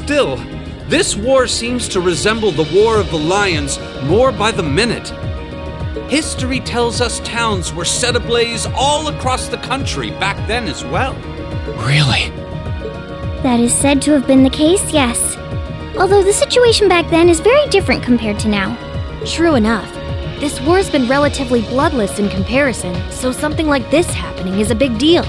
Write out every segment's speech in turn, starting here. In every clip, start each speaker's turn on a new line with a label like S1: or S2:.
S1: Still, this war seems to resemble the War of the Lions more by the minute. History tells us towns were set ablaze all across the country back then as well.
S2: Really?
S3: That is said to have been the case, yes. Although the situation back then is very different compared to now.
S4: True enough. This war's been relatively bloodless in comparison, so something like this happening is a big deal.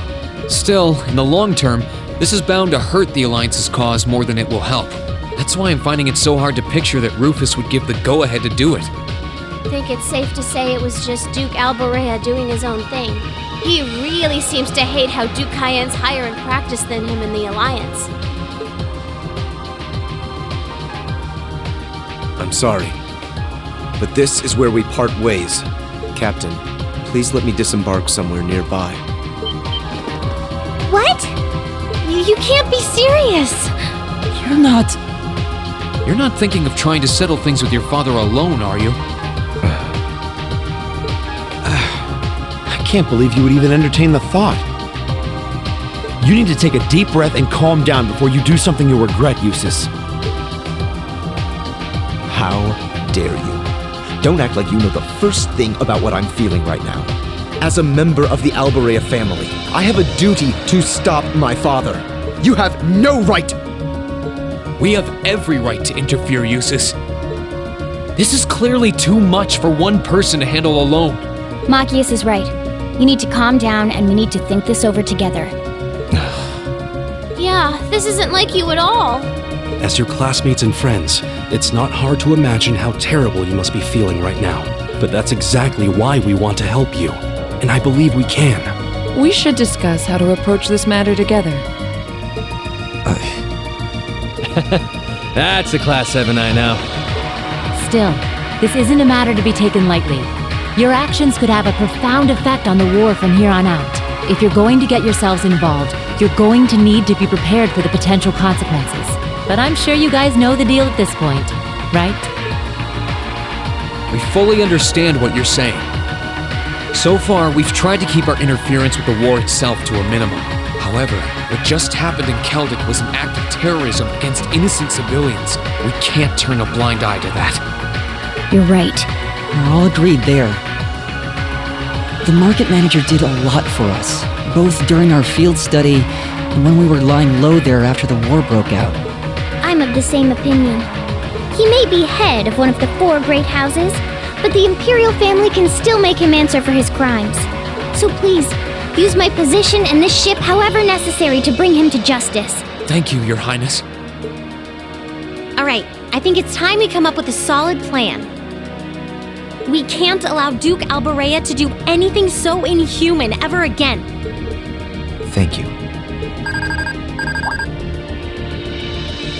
S2: Still, in the long term, this is bound to hurt the Alliance's cause more than it will help. That's why I'm finding it so hard to picture that Rufus would give the go-ahead to do it.
S5: I think it's safe to say it was just Duke Alborea doing his own thing. He really seems to hate how Duke Cayenne's higher in practice than him in the Alliance.
S6: I'm sorry, but this is where we part ways. Captain, please let me disembark somewhere nearby.
S3: What? You can't be serious!
S2: You're not thinking of trying to settle things with your father alone, are you?
S7: I can't believe you would even entertain the thought. You need to take a deep breath and calm down before you do something you'll regret, Eustace.
S6: How dare you? Don't act like you know the first thing about what I'm feeling right now. As a member of the Alborea family, I have a duty to stop my father. You have no right!
S2: We have every right to interfere, Eustace. This is clearly too much for one person to handle alone.
S3: Machias is right. You need to calm down and we need to think this over together.
S5: Yeah, this isn't like you at all.
S7: As your classmates and friends, it's not hard to imagine how terrible you must be feeling right now. But that's exactly why we want to help you. And I believe we can.
S8: We should discuss how to approach this matter together.
S9: That's a Class 7I now.
S10: Still, this isn't a matter to be taken lightly. Your actions could have a profound effect on the war from here on out. If you're going to get yourselves involved, you're going to need to be prepared for the potential consequences. But I'm sure you guys know the deal at this point, right?
S2: We fully understand what you're saying. So far, we've tried to keep our interference with the war itself to a minimum. However, what just happened in Keldic was an act of terrorism against innocent civilians. We can't turn a blind eye to that.
S10: You're right.
S11: We're all agreed there. The market manager did a lot for us, both during our field study and when we were lying low there after the war broke out.
S3: I'm of the same opinion. He may be head of one of the 4 great houses, but the Imperial family can still make him answer for his crimes. So please, use my position and this ship however necessary to bring him to justice.
S2: Thank you, Your Highness.
S4: Alright, I think it's time we come up with a solid plan. We can't allow Duke Alborea to do anything so inhuman ever again.
S6: Thank you.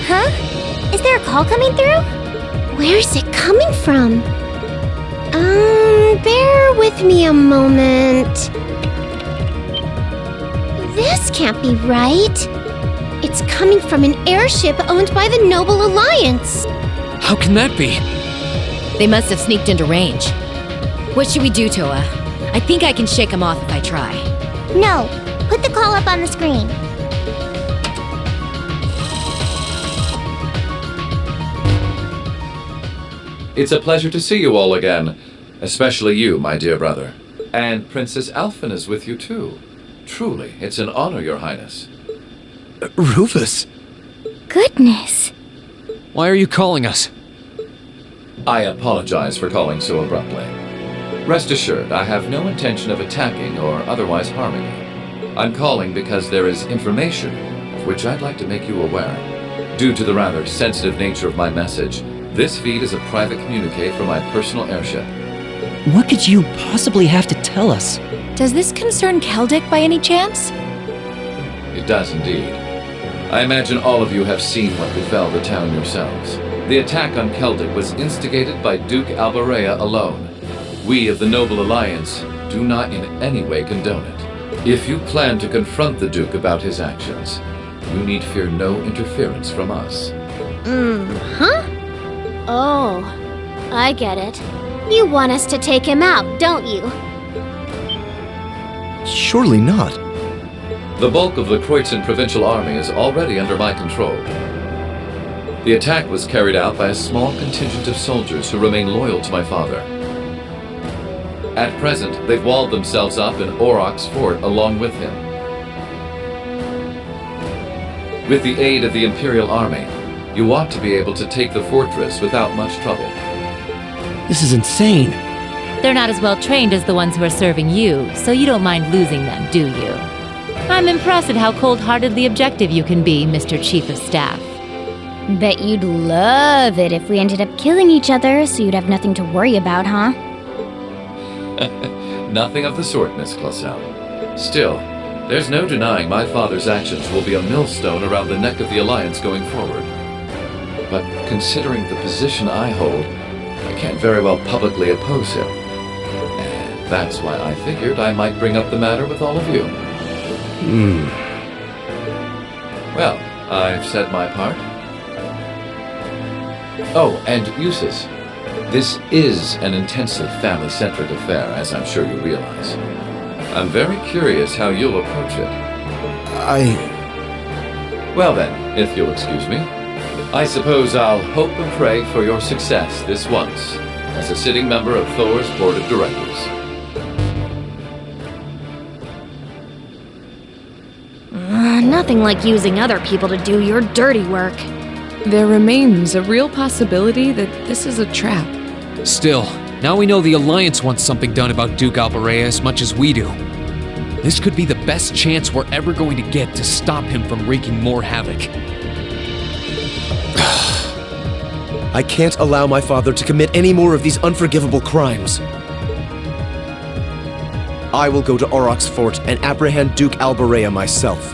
S3: Huh? Is there a call coming through? Where's it coming from? Bear with me a moment. This can't be right. It's coming from an airship owned by the Noble Alliance.
S2: How can that be?
S4: They must have sneaked into range. What should we do, Toa? I think I can shake them off if I try.
S3: No, put the call up on the screen.
S12: It's a pleasure to see you all again, especially you, my dear brother. And Princess Alphen is with you too. Truly, it's an honor, Your Highness.
S6: Rufus!
S3: Goodness.
S2: Why are you calling us?
S12: I apologize for calling so abruptly. Rest assured, I have no intention of attacking or otherwise harming you. I'm calling because there is information of which I'd like to make you aware. Due to the rather sensitive nature of my message, this feed is a private communique from my personal airship.
S11: What could you possibly have to tell us?
S4: Does this concern Keldic by any chance?
S12: It does indeed. I imagine all of you have seen what befell the town yourselves. The attack on Keldic was instigated by Duke Alborea alone. We of the Noble Alliance do not in any way condone it. If you plan to confront the Duke about his actions, you need fear no interference from us.
S5: Huh? Oh, I get it. You want us to take him out, don't you?
S6: Surely not.
S12: The bulk of the Kreutzen Provincial Army is already under my control. The attack was carried out by a small contingent of soldiers who remain loyal to my father. At present, they've walled themselves up in Aurochs Fort along with him. With the aid of the Imperial Army, you ought to be able to take the fortress without much trouble.
S11: This is insane.
S10: They're not as well trained as the ones who are serving you, so you don't mind losing them, do you? I'm impressed at how cold-heartedly objective you can be, Mr. Chief of Staff.
S3: Bet you'd love it if we ended up killing each other, so you'd have nothing to worry about, huh?
S12: Nothing of the sort, Miss Clausel. Still, there's no denying my father's actions will be a millstone around the neck of the Alliance going forward. But considering the position I hold, I can't very well publicly oppose him. And that's why I figured I might bring up the matter with all of you. Well, I've said my part. Oh, and Eustace, this is an intensely family-centered affair, as I'm sure you realize. I'm very curious how you'll approach it. Well then, if you'll excuse me, I suppose I'll hope and pray for your success this once, as a sitting member of Thor's Board of Directors.
S4: Nothing like using other people to do your dirty work.
S8: There remains a real possibility that this is a trap.
S2: Still, now we know the Alliance wants something done about Duke Alberea as much as we do. This could be the best chance we're ever going to get to stop him from wreaking more havoc.
S6: I can't allow my father to commit any more of these unforgivable crimes. I will go to Aurochs Fort and apprehend Duke Alberea myself.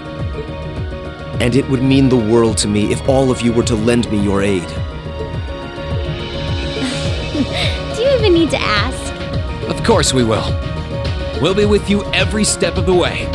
S6: And it would mean the world to me if all of you were to lend me your aid.
S3: Do you even need to ask?
S2: Of course we will. We'll be with you every step of the way.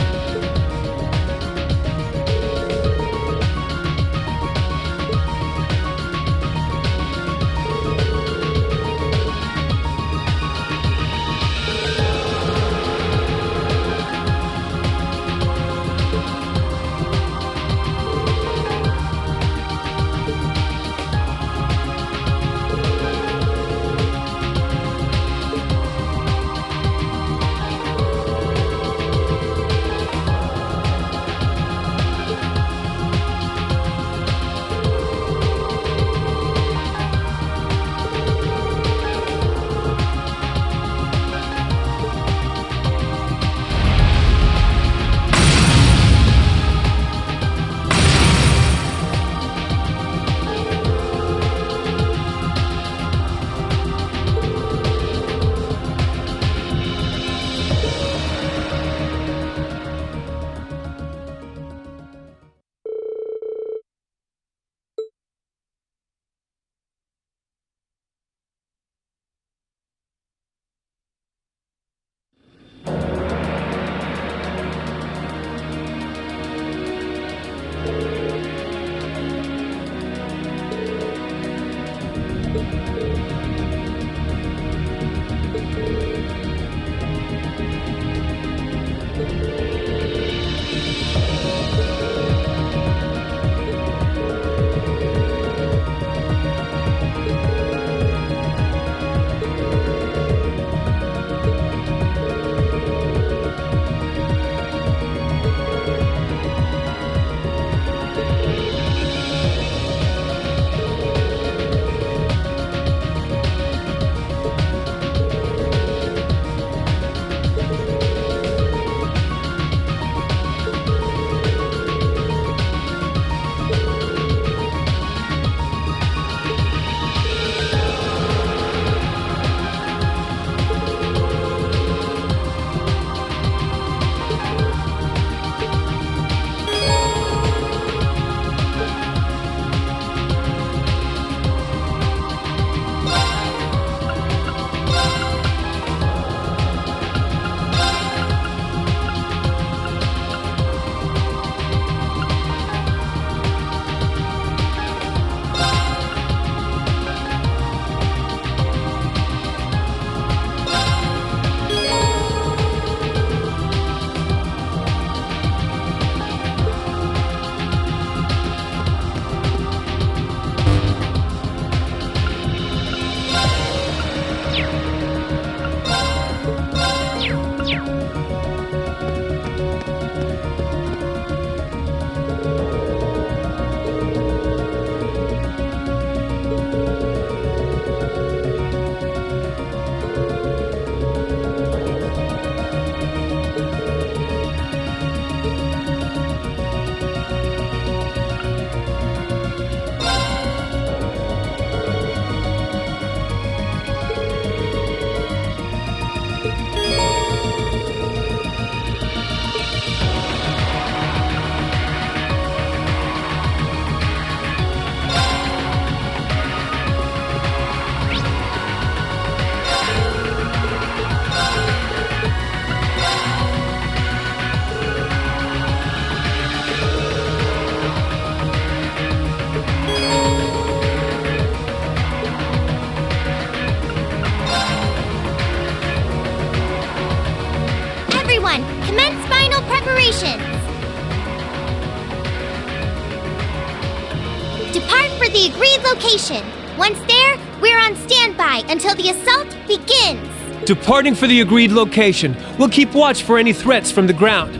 S3: for the agreed location. Once there, we're on standby until the assault begins.
S9: Departing for the agreed location. We'll keep watch for any threats from the ground.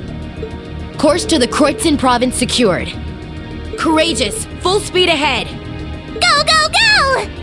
S10: Course to the Kreutzen province secured. Courageous, full speed ahead.
S3: Go, go, go!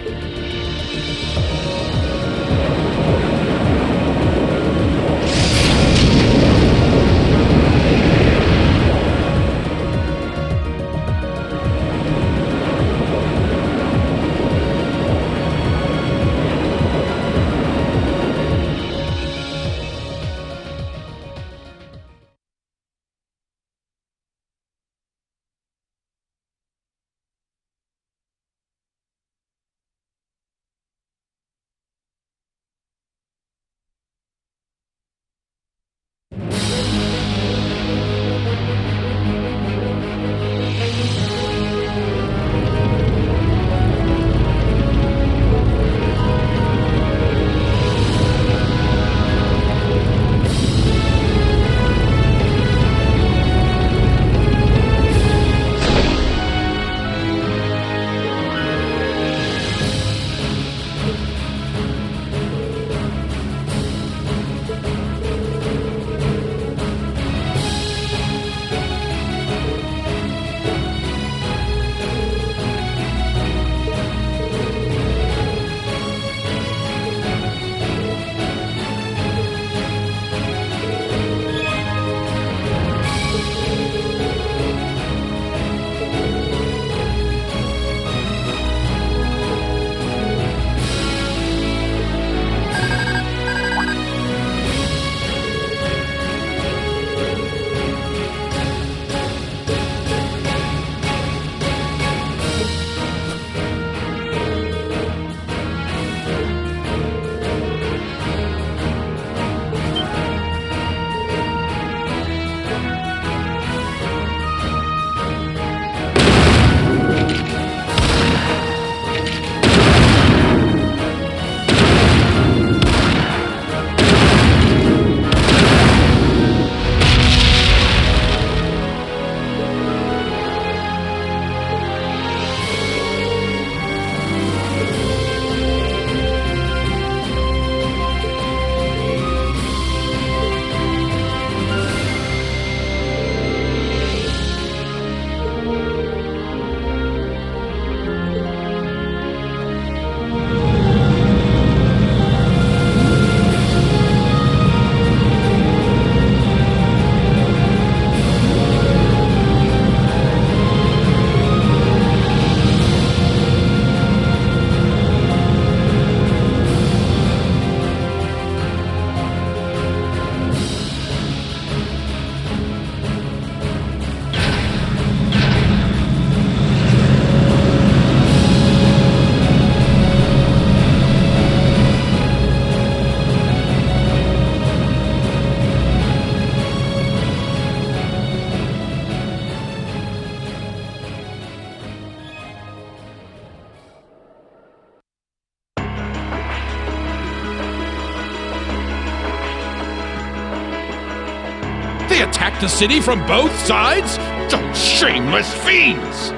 S13: They attacked the city from both sides? Those shameless fiends!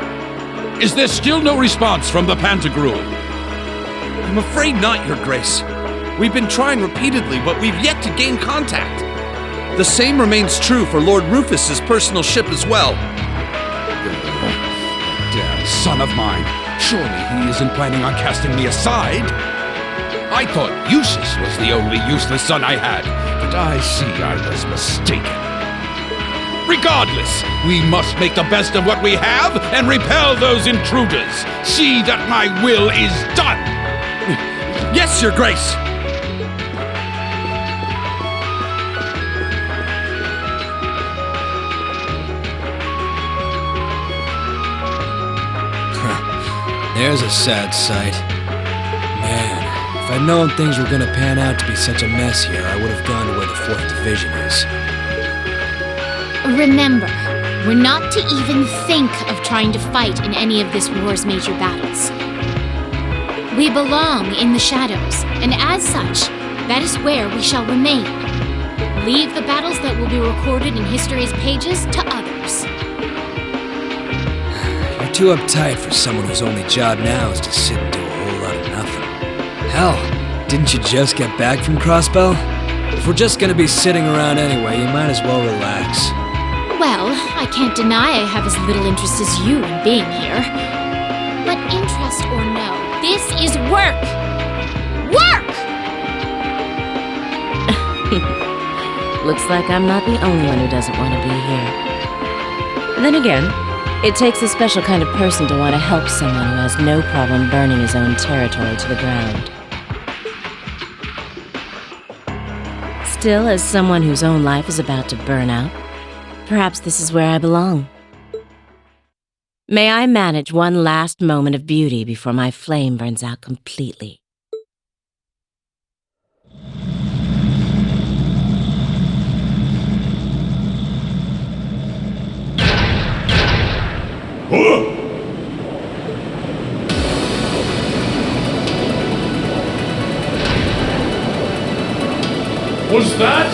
S1: Is there still no response from the Pantagruel? I'm afraid not, Your Grace. We've been trying repeatedly, but we've yet to gain contact. The same remains true for Lord Rufus's personal ship as well.
S13: Damn son of mine. Surely he isn't planning on casting me aside. I thought Eustace was the only useless son I had, but I see I was mistaken. Regardless, we must make the best of what we have and repel those intruders. See that my will is done.
S1: Yes, Your Grace.
S9: There's a sad sight. Man, if I'd known things were gonna pan out to be such a mess here, I would have gone to where the 4th Division is.
S14: Remember, we're not to even think of trying to fight in any of this war's major battles. We belong in the shadows, and as such, that is where we shall remain. Leave the battles that will be recorded in history's pages to others.
S9: You're too uptight for someone whose only job now is to sit and do a whole lot of nothing. Hell, didn't you just get back from Crossbell? If we're just gonna be sitting around anyway, you might as well relax.
S14: Well, I can't deny I have as little interest as you in being here. But interest or no, this is work! Work!
S10: Looks like I'm not the only one who doesn't want to be here. Then again, it takes a special kind of person to want to help someone who has no problem burning his own territory to the ground. Still, as someone whose own life is about to burn out, perhaps this is where I belong. May I manage one last moment of beauty before my flame burns out completely.
S15: Was that?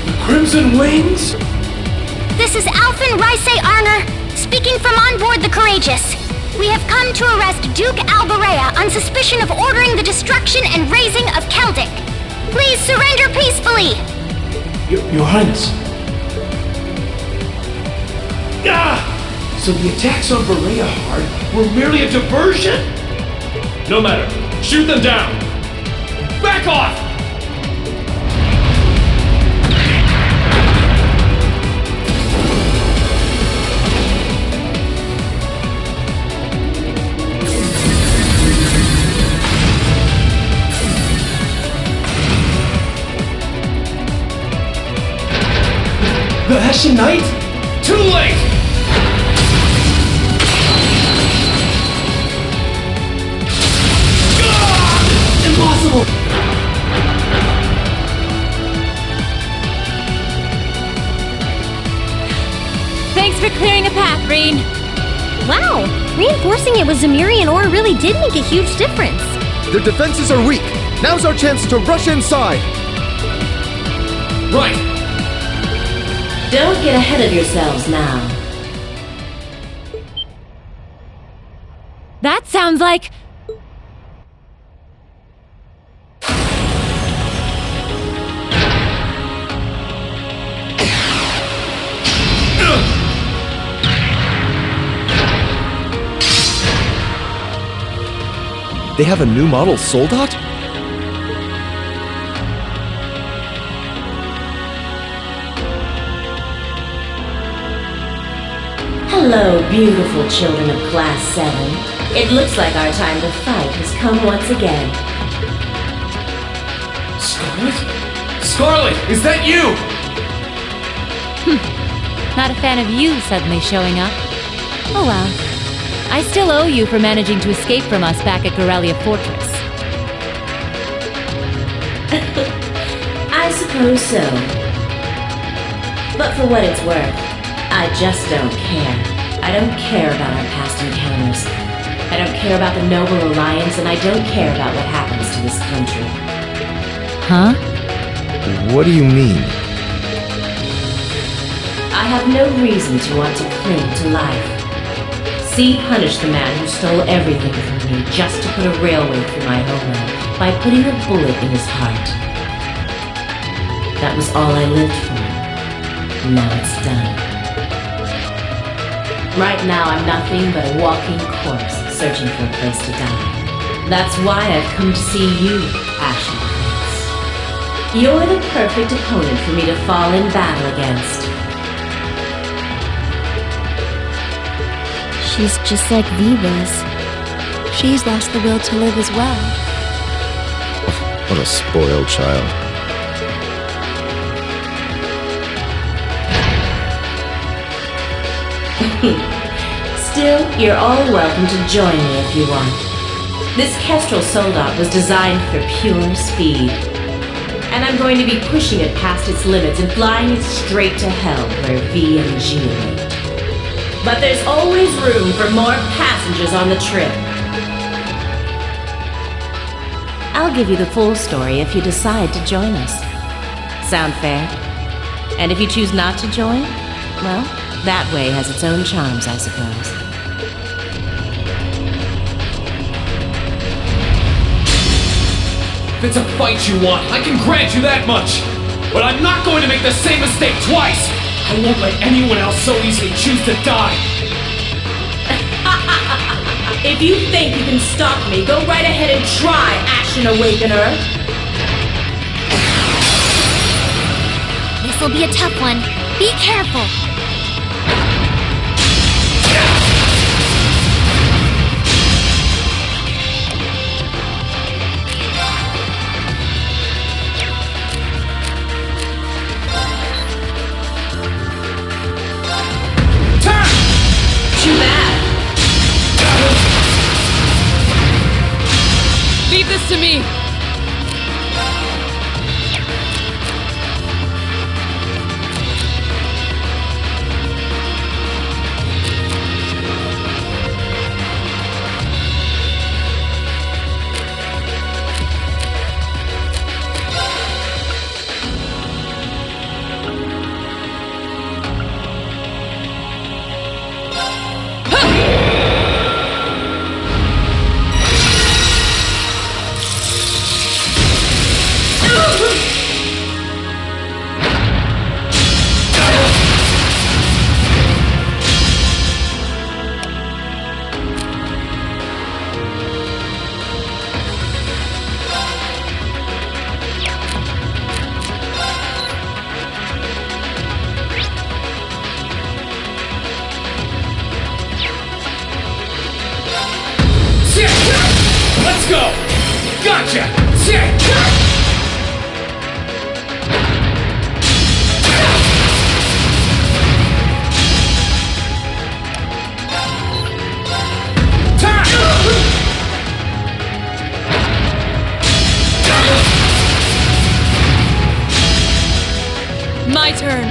S15: The Crimson Wings?
S3: This is Alphen Rice Arner, speaking from on board the Courageous. We have come to arrest Duke Albarea on suspicion of ordering the destruction and razing of Celtic. Please surrender peacefully!
S15: Your Highness. Ah! So the attacks on Berea Hard were merely a diversion? No matter. Shoot them down! Back off! The Hessian Knight? Too late! Impossible!
S4: Thanks for clearing a path, Rean. Wow, reinforcing it with Zemurian ore really did make a huge difference.
S6: Their defenses are weak. Now's our chance to rush inside.
S15: Right!
S10: Don't get ahead of yourselves now.
S4: That sounds like...
S6: They have a new model Soldat?
S10: Hello, beautiful children of Class 7. It looks like our time to fight has come once again.
S15: Scarlet? Scarlet, is that you?
S10: Not a fan of you suddenly showing up. Oh well. I still owe you for managing to escape from us back at Gorelia Fortress. I suppose so. But for what it's worth, I just don't care. I don't care about our past encounters. I don't care about the Noble Alliance, and I don't care about what happens to this country. Huh?
S6: What do you mean?
S10: I have no reason to want to cling to life. See punish the man who stole everything from me just to put a railway through my homeland by putting a bullet in his heart. That was all I lived for. Now it's done. Right now I'm nothing but a walking corpse searching for a place to die. That's why I've come to see you, Ashen Prince. You're the perfect opponent for me to fall in battle against.
S3: She's just like V was. She's lost the will to live as well.
S6: What a spoiled child.
S10: Still, you're all welcome to join me if you want. This Kestrel Soldat was designed for pure speed. And I'm going to be pushing it past its limits and flying it straight to hell where V and G meet.
S16: But there's always room for more passengers on the trip. I'll give you the full story if you decide to join us. Sound fair? And if you choose not to join, well, that way has its own charms, I suppose.
S15: If it's a fight you want, I can grant you that much. But I'm not going to make the same mistake twice. I won't let anyone else so easily choose to die.
S16: If you think you can stop me, go right ahead and try, Ashen Awakener.
S3: This'll be a tough one. Be careful.
S16: Too bad.
S8: Leave this to me!
S15: Let's go! Gotcha!
S8: My turn!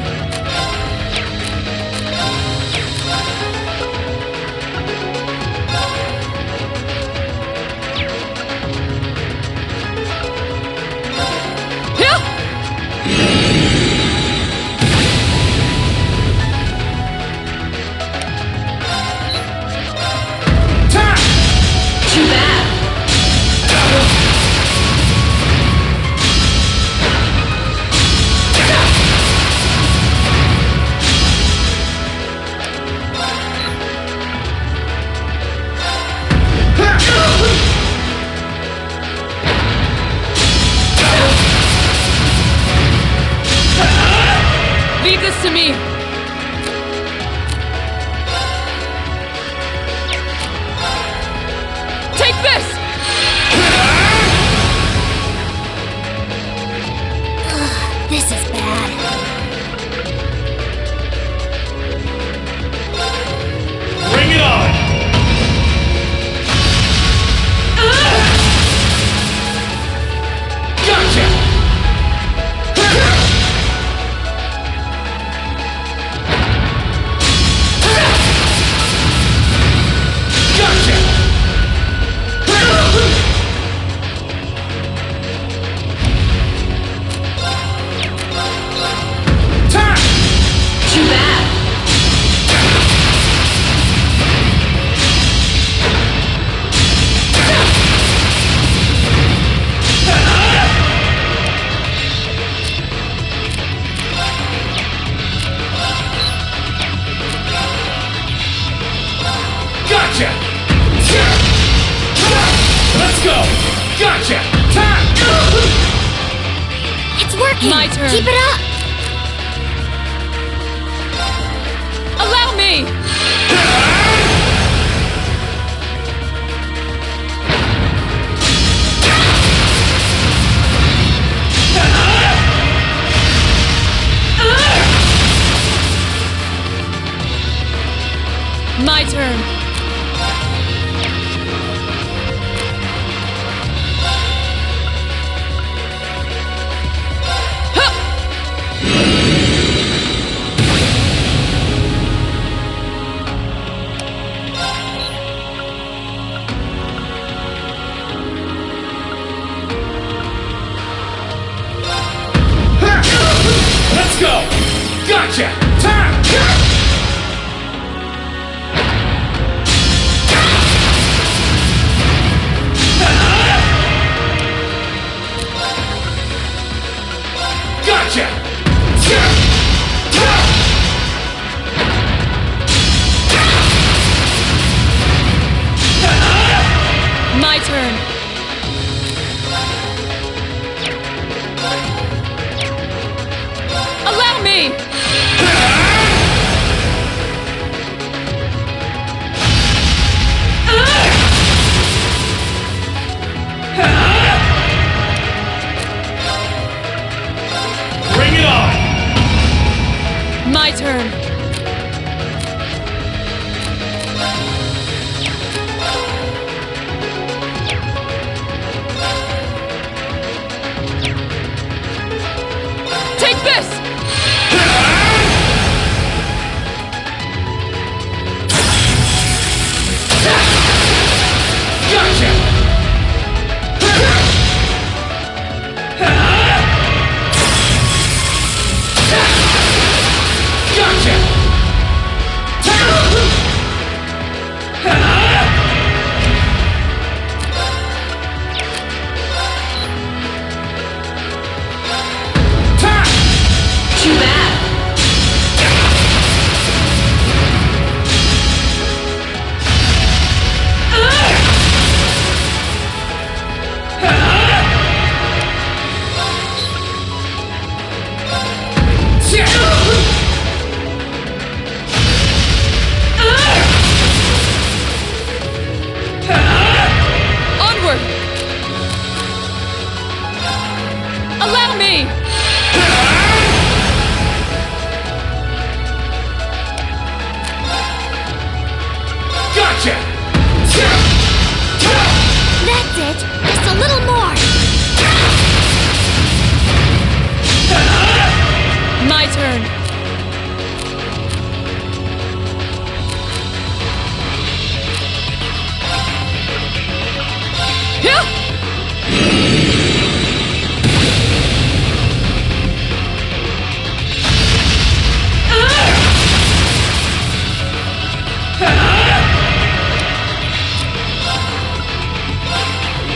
S16: Too bad.
S8: Leave this to me! Take this!
S3: This is bad.
S15: Bring it on! Gotcha!
S16: Too bad.
S15: Gotcha! Let's go! Gotcha!
S3: It's working.
S8: My turn.
S3: Keep it up.
S8: Allow me! My turn.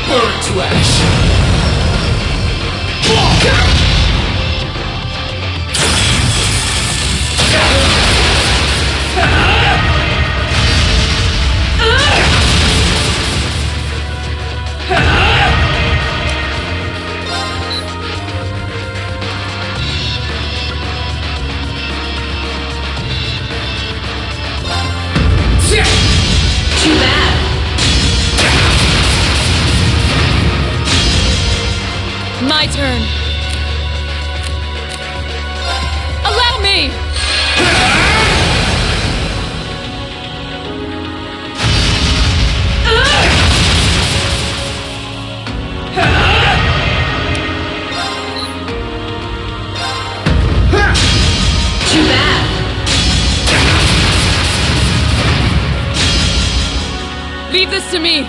S15: Burn to ash!
S16: Too bad.
S8: My turn. Allow me!
S16: Too bad.
S8: Leave this to me.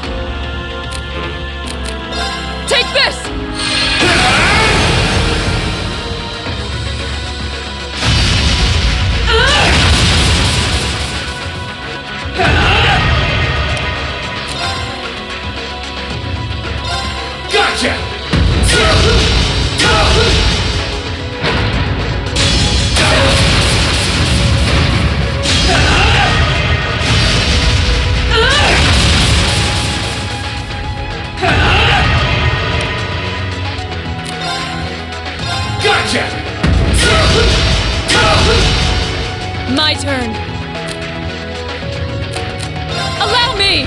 S8: Take this!
S15: Gotcha! Gotcha!
S8: My turn. Allow me!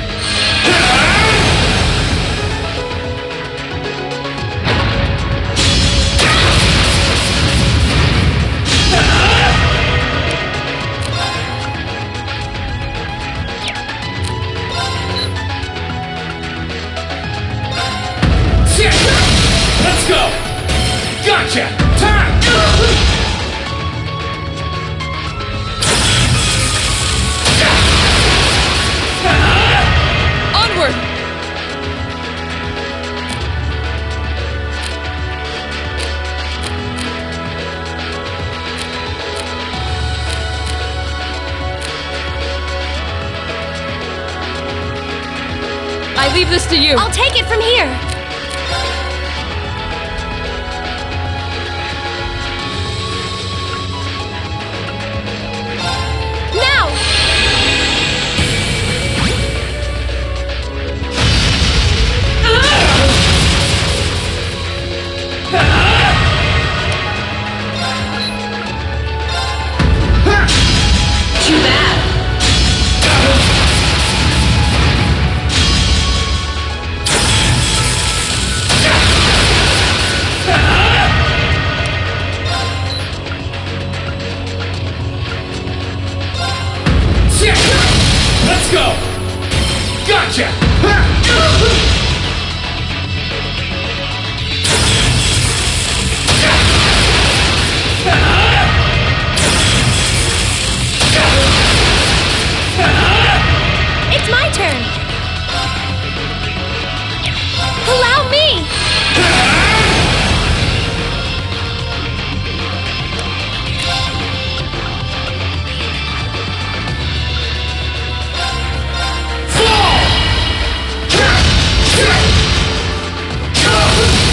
S15: Let's go! Gotcha! Time!
S8: Onward! I leave this to you.
S4: I'll take it from here. Now!
S16: Too bad.
S15: Let's go! Gotcha!
S4: It's my turn. Allow me.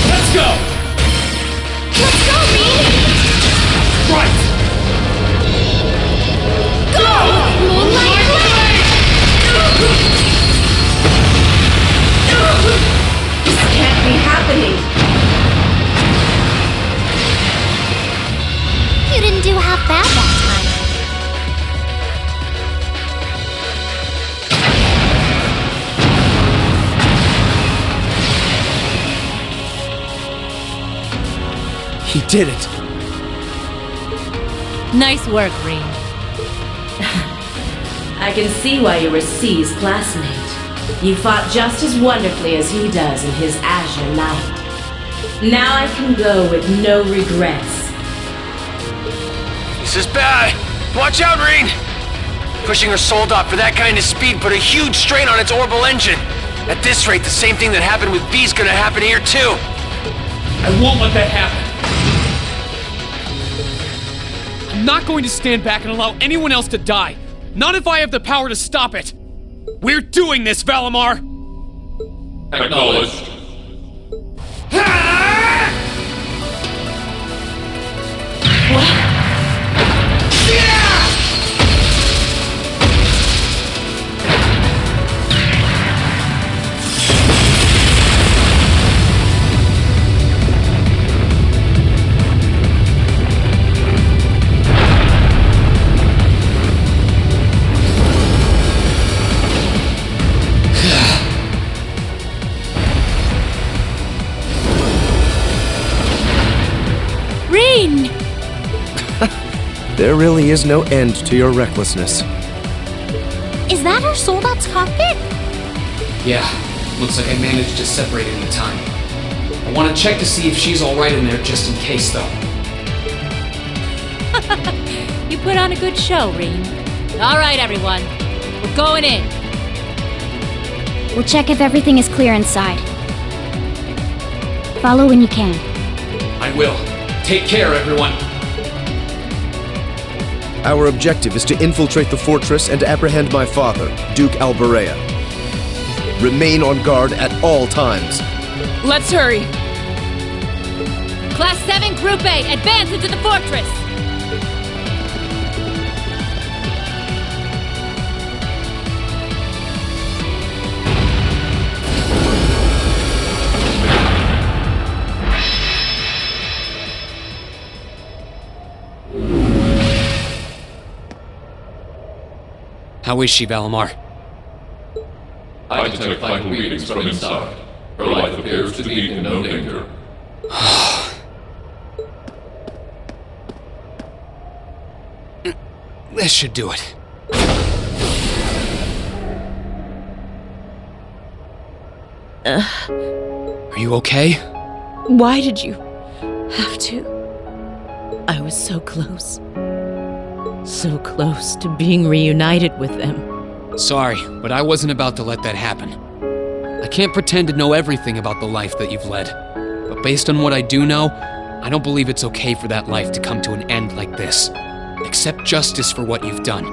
S15: Let's go!
S4: Let's go, Rean.
S15: Right!
S4: Go! Moonlight Blade!
S16: This can't be happening.
S3: You didn't do half bad that time.
S2: He did it.
S10: Nice work, Rean.
S16: I can see why you were C's classmate. You fought just as wonderfully as he does in his azure light. Now I can go with no regrets.
S17: This is bad. Watch out, Rean! Pushing her soul dot for that kind of speed put a huge strain on its orbital engine. At this rate, the same thing that happened with B's gonna happen here too.
S15: I won't let that happen.
S2: I'm not going to stand back and allow anyone else to die. Not if I have the power to stop it! We're doing this, Valimar!
S13: Acknowledged.
S3: Rean!
S6: There really is no end to your recklessness.
S4: Is that our soldat's cockpit?
S2: Yeah, looks like I managed to separate it in time. I want to check to see if she's alright in there just in case, though.
S10: You put on a good show, Rean. All right, everyone. We're going in.
S3: We'll check if everything is clear inside. Follow when you can.
S2: I will. Take care, everyone.
S6: Our objective is to infiltrate the fortress and apprehend my father, Duke Albarea. Remain on guard at all times.
S8: Let's hurry.
S10: Class 7, Group A, advance into the fortress!
S2: How is she, Valimar?
S13: I detect vital readings from inside. Her life appears to be in no danger.
S2: This should do it. Are you okay?
S16: Why did you have to? I was so close. So close to being reunited with them.
S2: Sorry, but I wasn't about to let that happen. I can't pretend to know everything about the life that you've led. But based on what I do know, I don't believe it's okay for that life to come to an end like this. Accept justice for what you've done,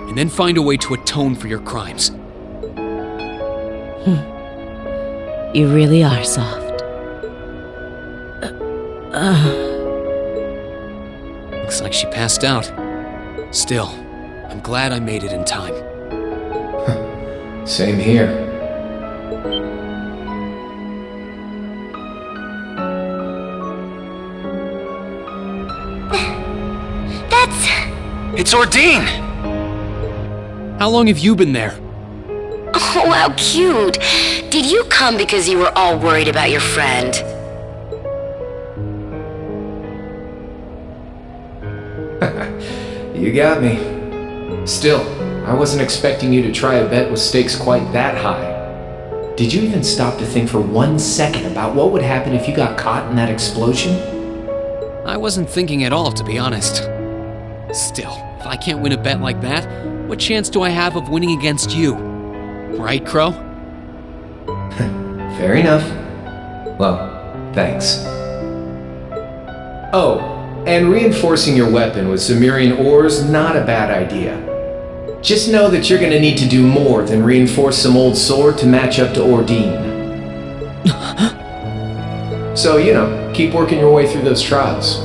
S2: and then find a way to atone for your crimes.
S16: You really are soft.
S2: Looks like she passed out. Still, I'm glad I made it in time.
S18: Same here.
S17: It's Ordine!
S2: How long have you been there?
S19: Oh, how cute. Did you come because you were all worried about your friend?
S18: You got me. Still, I wasn't expecting you to try a bet with stakes quite that high. Did you even stop to think for 1 second about what would happen if you got caught in that explosion?
S2: I wasn't thinking at all, to be honest. Still, if I can't win a bet like that, what chance do I have of winning against you? Right, Crow?
S18: Fair enough. Well, thanks. Oh, and reinforcing your weapon with Zemurian ores, not a bad idea. Just know that you're gonna need to do more than reinforce some old sword to match up to Ordine. So, keep working your way through those trials.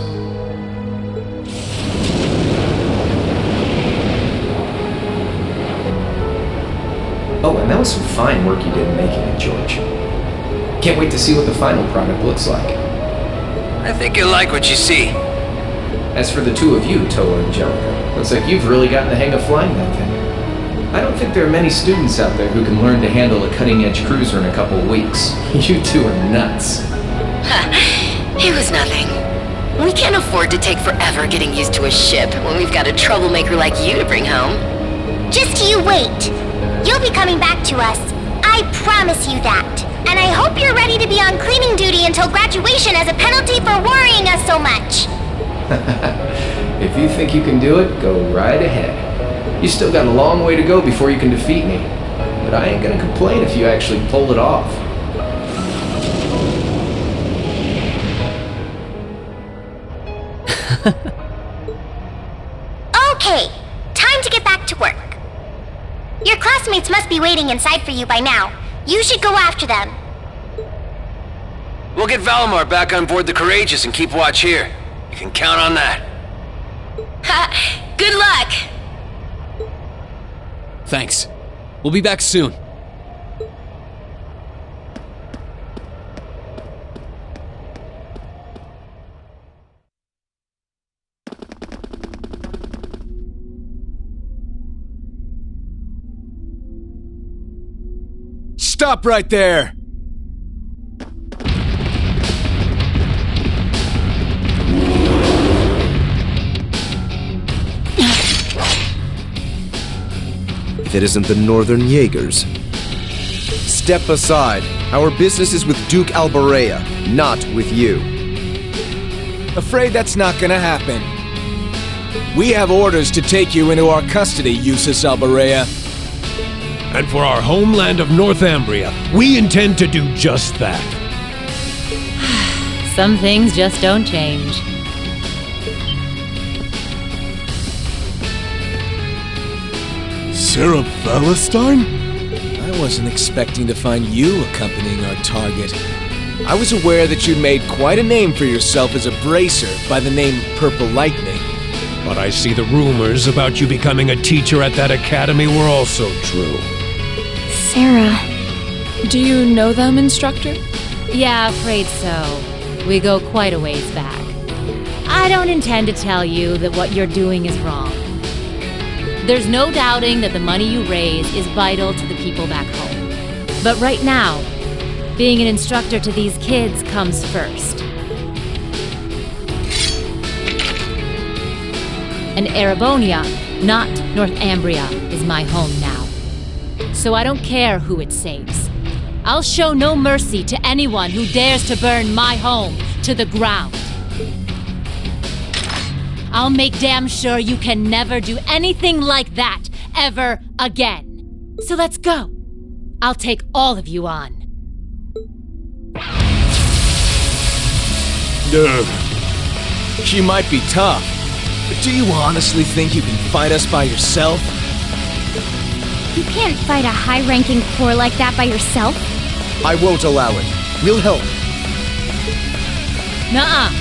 S18: Oh, and that was some fine work you did in making it, George. Can't wait to see what the final product looks like.
S17: I think you'll like what you see.
S18: As for the two of you, Toa and Angelica, looks like you've really gotten the hang of flying that thing. I don't think there are many students out there who can learn to handle a cutting-edge cruiser in a couple of weeks. You two are nuts.
S19: It was nothing. We can't afford to take forever getting used to a ship when we've got a troublemaker like you to bring home.
S3: Just you wait. You'll be coming back to us. I promise you that. And I hope you're ready to be on cleaning duty until graduation as a penalty for worrying us so much.
S18: If you think you can do it, go right ahead. You still got a long way to go before you can defeat me. But I ain't gonna complain if you actually pull it off.
S3: Okay, time to get back to work. Your classmates must be waiting inside for you by now. You should go after them.
S17: We'll get Valimar back on board the Courageous and keep watch here. You can count on that.
S19: Ha! Good luck!
S2: Thanks. We'll be back soon.
S20: Stop right there!
S6: If it isn't the Northern Jaegers. Step aside. Our business is with Duke Alberea, not with you.
S20: Afraid that's not gonna happen. We have orders to take you into our custody, Usus Alberea.
S15: And for our homeland of Northumbria, we intend to do just that.
S10: Some things just don't change.
S20: Sarah Palestine? I wasn't expecting to find you accompanying our target. I was aware that you'd made quite a name for yourself as a bracer by the name Purple Lightning.
S15: But I see the rumors about you becoming a teacher at that academy were also true.
S8: Sarah. Do you know them, Instructor?
S10: Yeah, afraid so. We go quite a ways back. I don't intend to tell you that what you're doing is wrong. There's no doubting that the money you raise is vital to the people back home. But right now, being an instructor to these kids comes first. And Erebonia, not Northumbria, is my home now. So I don't care who it saves. I'll show no mercy to anyone who dares to burn my home to the ground. I'll make damn sure you can never do anything like that ever again. So let's go. I'll take all of you on.
S20: She might be tough, but do you honestly think you can fight us by yourself?
S3: You can't fight a high-ranking corps like that by yourself.
S6: I won't allow it. We'll help.
S10: Nuh-uh.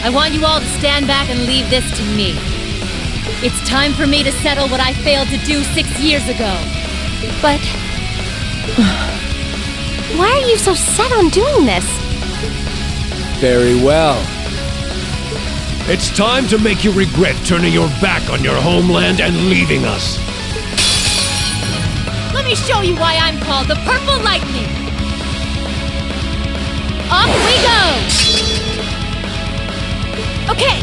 S10: I want you all to stand back and leave this to me. It's time for me to settle what I failed to do 6 years ago.
S4: But... why are you so set on doing this?
S20: Very well.
S15: It's time to make you regret turning your back on your homeland and leaving us.
S10: Let me show you why I'm called the Purple Lightning. Off we go! Okay.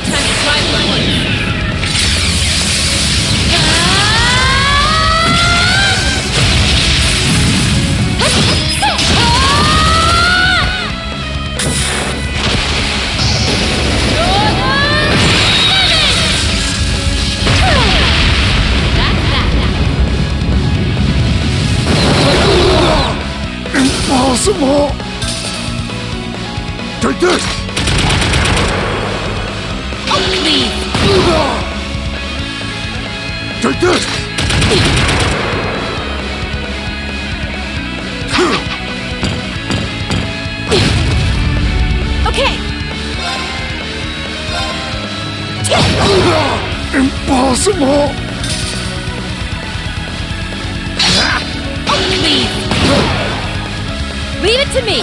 S10: Time to try my
S20: Impossible! Take this!
S10: Oh, please!
S20: Take this!
S10: Okay!
S20: Impossible!
S10: Oh, please! Leave it to me!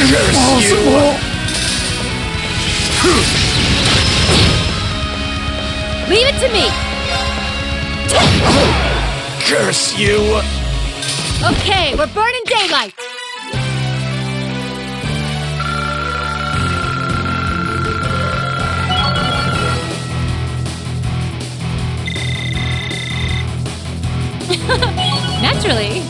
S20: Impossible!
S10: Leave it to me!
S20: Curse you!
S10: Okay, we're burning daylight! Naturally.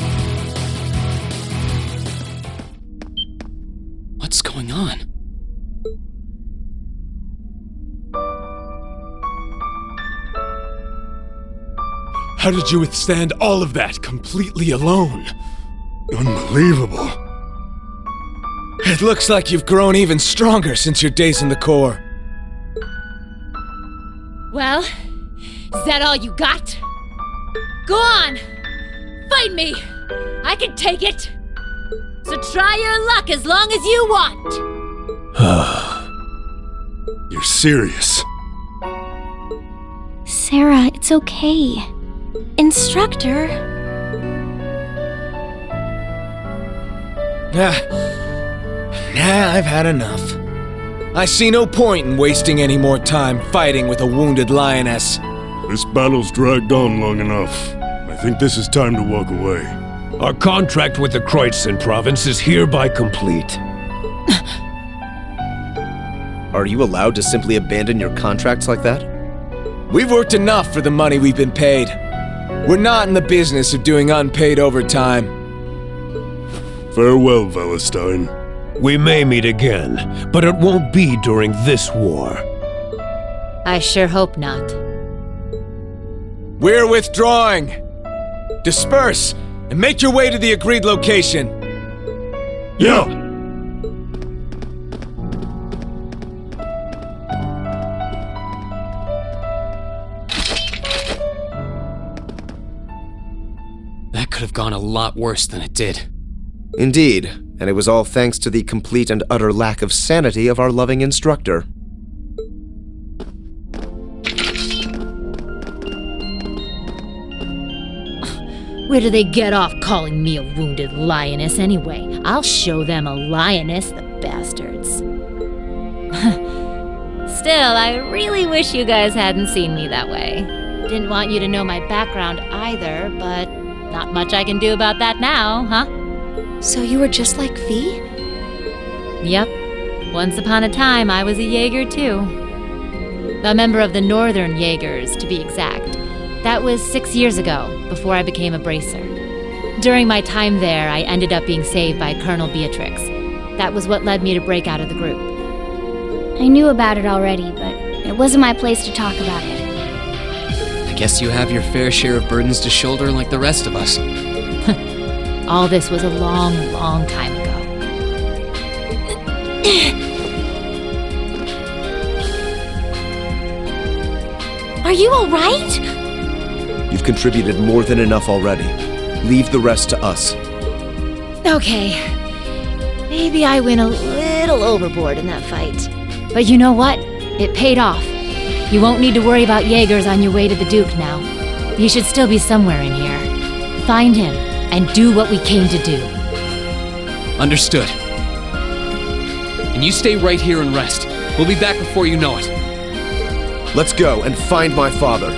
S2: What's going on?
S21: How did you withstand all of that completely alone? Unbelievable.
S20: It looks like you've grown even stronger since your days in the Corps.
S14: Well, is that all you got? Go on! Fight me! I can take it! So try your luck as long as you want!
S21: You're serious?
S3: Sarah, it's okay. Instructor.
S20: I've had enough. I see no point in wasting any more time fighting with a wounded lioness.
S21: This battle's dragged on long enough. I think this is time to walk away.
S15: Our contract with the Kreutzen province is hereby complete.
S6: Are you allowed to simply abandon your contracts like that?
S20: We've worked enough for the money we've been paid. We're not in the business of doing unpaid overtime.
S21: Farewell, Valestein.
S15: We may meet again, but it won't be during this war.
S10: I sure hope not.
S20: We're withdrawing! Disperse, and make your way to the agreed location.
S21: Yeah!
S2: That could have gone a lot worse than it did.
S6: Indeed, and it was all thanks to the complete and utter lack of sanity of our loving instructor.
S10: Where do they get off calling me a wounded lioness anyway? I'll show them a lioness, the bastards. Still, I really wish you guys hadn't seen me that way. Didn't want you to know my background either, but not much I can do about that now, huh?
S8: So you were just like V?
S10: Yep. Once upon a time, I was a Jaeger too. A member of the Northern Jaegers, to be exact. That was 6 years ago, before I became a bracer. During my time there, I ended up being saved by Colonel Beatrix. That was what led me to break out of the group.
S3: I knew about it already, but it wasn't my place to talk about it.
S2: I guess you have your fair share of burdens to shoulder like the rest of us.
S10: All this was a long, long time ago.
S4: Are you alright?
S6: You've contributed more than enough already. Leave the rest to us.
S10: Okay. Maybe I went a little overboard in that fight. But you know what? It paid off. You won't need to worry about Jaegers on your way to the Duke now. He should still be somewhere in here. Find him, and do what we came to do.
S2: Understood. And you stay right here and rest. We'll be back before you know it.
S6: Let's go and find my father.